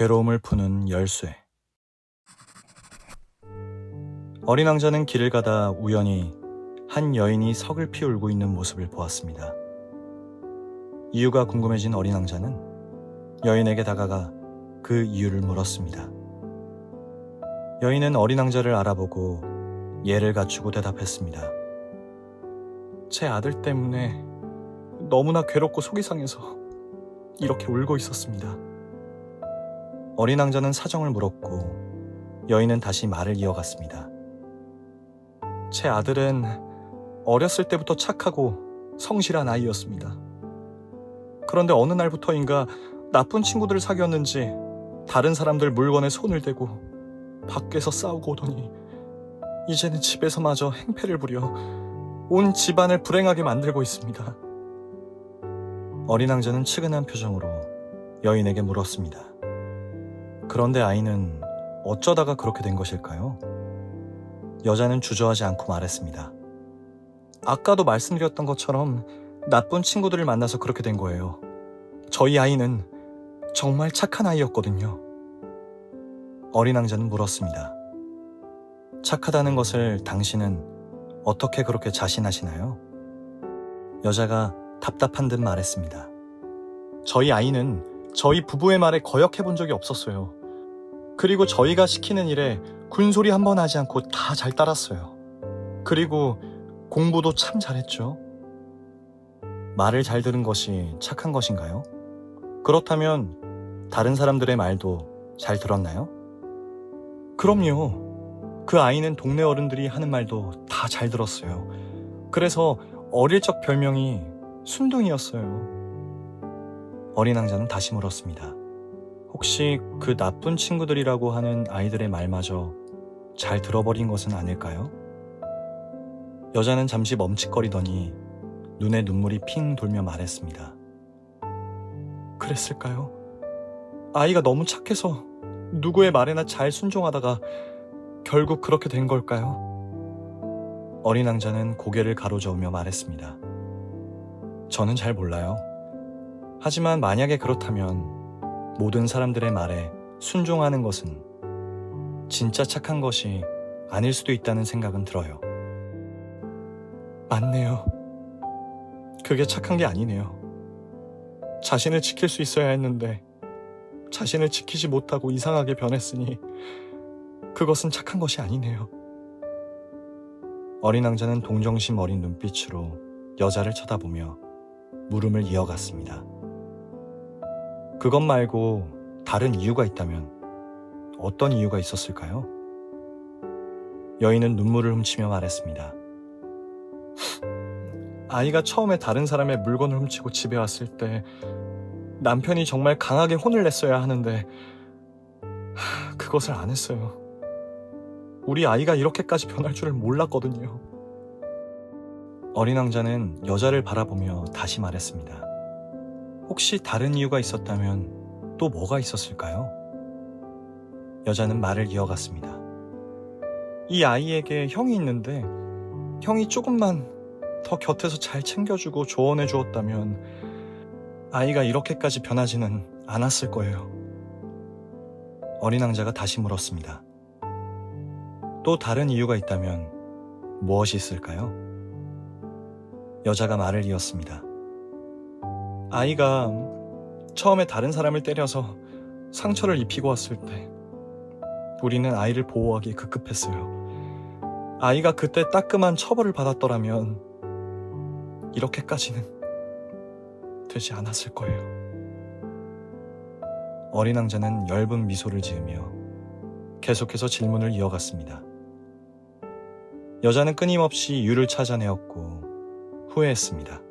괴로움을 푸는 열쇠. 어린 왕자는 길을 가다 우연히 한 여인이 서글피 울고 있는 모습을 보았습니다. 이유가 궁금해진 어린 왕자는 여인에게 다가가 그 이유를 물었습니다. 여인은 어린 왕자를 알아보고 예를 갖추고 대답했습니다. 제 아들 때문에 너무나 괴롭고 속이 상해서 이렇게 울고 있었습니다. 어린 왕자는 사정을 물었고 여인은 다시 말을 이어갔습니다. 제 아들은 어렸을 때부터 착하고 성실한 아이였습니다. 그런데 어느 날부터인가 나쁜 친구들을 사귀었는지 다른 사람들 물건에 손을 대고 밖에서 싸우고 오더니 이제는 집에서마저 행패를 부려 온 집안을 불행하게 만들고 있습니다. 어린 왕자는 측은한 표정으로 여인에게 물었습니다. 그런데 아이는 어쩌다가 그렇게 된 것일까요? 여자는 주저하지 않고 말했습니다. 아까도 말씀드렸던 것처럼 나쁜 친구들을 만나서 그렇게 된 거예요. 저희 아이는 정말 착한 아이였거든요. 어린 왕자는 물었습니다. 착하다는 것을 당신은 어떻게 그렇게 자신하시나요? 여자가 답답한 듯 말했습니다. 저희 아이는 저희 부부의 말에 거역해 본 적이 없었어요. 그리고 저희가 시키는 일에 군소리 한 번 하지 않고 다 잘 따랐어요. 그리고 공부도 참 잘했죠. 말을 잘 들은 것이 착한 것인가요? 그렇다면 다른 사람들의 말도 잘 들었나요? 그럼요. 그 아이는 동네 어른들이 하는 말도 다 잘 들었어요. 그래서 어릴 적 별명이 순둥이였어요. 어린 왕자는 다시 물었습니다. 혹시 그 나쁜 친구들이라고 하는 아이들의 말마저 잘 들어버린 것은 아닐까요? 여자는 잠시 멈칫거리더니 눈에 눈물이 핑 돌며 말했습니다. 그랬을까요? 아이가 너무 착해서 누구의 말에나 잘 순종하다가 결국 그렇게 된 걸까요? 어린 왕자는 고개를 가로저으며 말했습니다. 저는 잘 몰라요. 하지만 만약에 그렇다면 모든 사람들의 말에 순종하는 것은 진짜 착한 것이 아닐 수도 있다는 생각은 들어요. 맞네요. 그게 착한 게 아니네요. 자신을 지킬 수 있어야 했는데 자신을 지키지 못하고 이상하게 변했으니 그것은 착한 것이 아니네요. 어린 왕자는 동정심 어린 눈빛으로 여자를 쳐다보며 물음을 이어갔습니다. 그것 말고 다른 이유가 있다면 어떤 이유가 있었을까요? 여인은 눈물을 훔치며 말했습니다. 아이가 처음에 다른 사람의 물건을 훔치고 집에 왔을 때 남편이 정말 강하게 혼을 냈어야 하는데 그것을 안 했어요. 우리 아이가 이렇게까지 변할 줄을 몰랐거든요. 어린 왕자는 여자를 바라보며 다시 말했습니다. 혹시 다른 이유가 있었다면 또 뭐가 있었을까요? 여자는 말을 이어갔습니다. 이 아이에게 형이 있는데 형이 조금만 더 곁에서 잘 챙겨주고 조언해 주었다면 아이가 이렇게까지 변하지는 않았을 거예요. 어린 왕자가 다시 물었습니다. 또 다른 이유가 있다면 무엇이 있을까요? 여자가 말을 이었습니다. 아이가 처음에 다른 사람을 때려서 상처를 입히고 왔을 때 우리는 아이를 보호하기 급급했어요. 아이가 그때 따끔한 처벌을 받았더라면 이렇게까지는 되지 않았을 거예요. 어린 왕자는 엷은 미소를 지으며 계속해서 질문을 이어갔습니다. 여자는 끊임없이 이유를 찾아내었고 후회했습니다.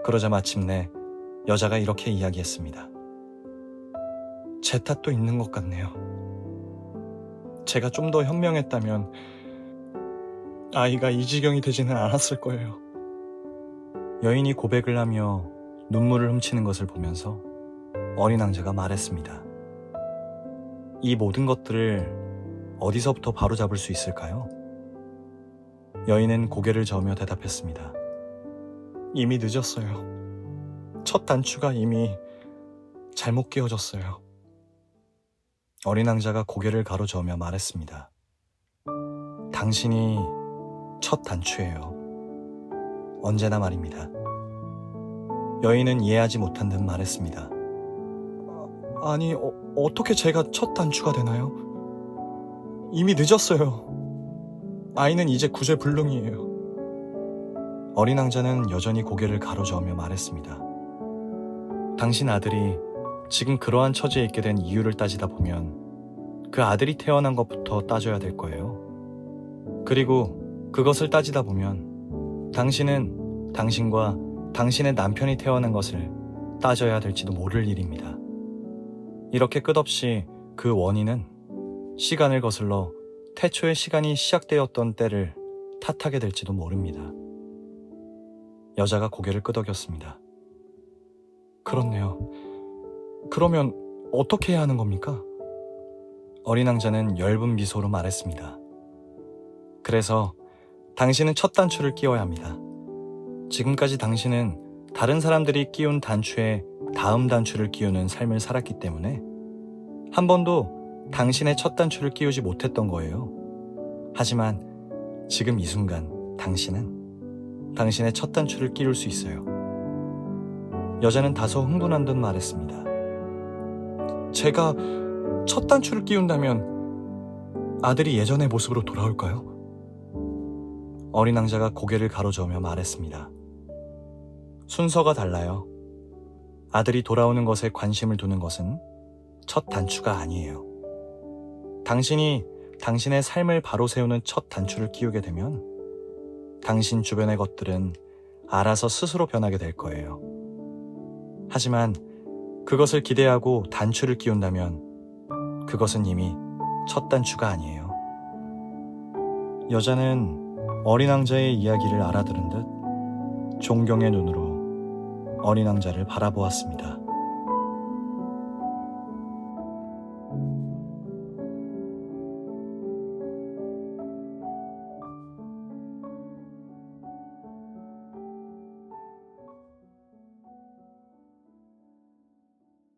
그러자 마침내 여자가 이렇게 이야기했습니다. 제 탓도 있는 것 같네요. 제가 좀 더 현명했다면 아이가 이 지경이 되지는 않았을 거예요. 여인이 고백을 하며 눈물을 훔치는 것을 보면서 어린 왕자가 말했습니다. 이 모든 것들을 어디서부터 바로잡을 수 있을까요? 여인은 고개를 저으며 대답했습니다. 이미 늦었어요. 첫 단추가 이미 잘못 끼워졌어요. 어린 왕자가 고개를 가로저으며 말했습니다. 당신이 첫 단추예요. 언제나 말입니다. 여인은 이해하지 못한 듯 말했습니다. 아니, 어떻게 제가 첫 단추가 되나요? 이미 늦었어요. 아이는 이제 구제불능이에요. 어린 왕자는 여전히 고개를 가로저으며 말했습니다. 당신 아들이 지금 그러한 처지에 있게 된 이유를 따지다 보면 그 아들이 태어난 것부터 따져야 될 거예요. 그리고 그것을 따지다 보면 당신은 당신과 당신의 남편이 태어난 것을 따져야 될지도 모를 일입니다. 이렇게 끝없이 그 원인은 시간을 거슬러 태초의 시간이 시작되었던 때를 탓하게 될지도 모릅니다. 여자가 고개를 끄덕였습니다. 그렇네요. 그러면 어떻게 해야 하는 겁니까? 어린 왕자는 엷은 미소로 말했습니다. 그래서 당신은 첫 단추를 끼워야 합니다. 지금까지 당신은 다른 사람들이 끼운 단추에 다음 단추를 끼우는 삶을 살았기 때문에 한 번도 당신의 첫 단추를 끼우지 못했던 거예요. 하지만 지금 이 순간 당신은 당신의 첫 단추를 끼울 수 있어요. 여자는 다소 흥분한 듯 말했습니다. 제가 첫 단추를 끼운다면 아들이 예전의 모습으로 돌아올까요? 어린 왕자가 고개를 가로저으며 말했습니다. 순서가 달라요. 아들이 돌아오는 것에 관심을 두는 것은 첫 단추가 아니에요. 당신이 당신의 삶을 바로 세우는 첫 단추를 끼우게 되면 당신 주변의 것들은 알아서 스스로 변하게 될 거예요. 하지만 그것을 기대하고 단추를 끼운다면 그것은 이미 첫 단추가 아니에요. 여자는 어린 왕자의 이야기를 알아들은 듯 존경의 눈으로 어린 왕자를 바라보았습니다.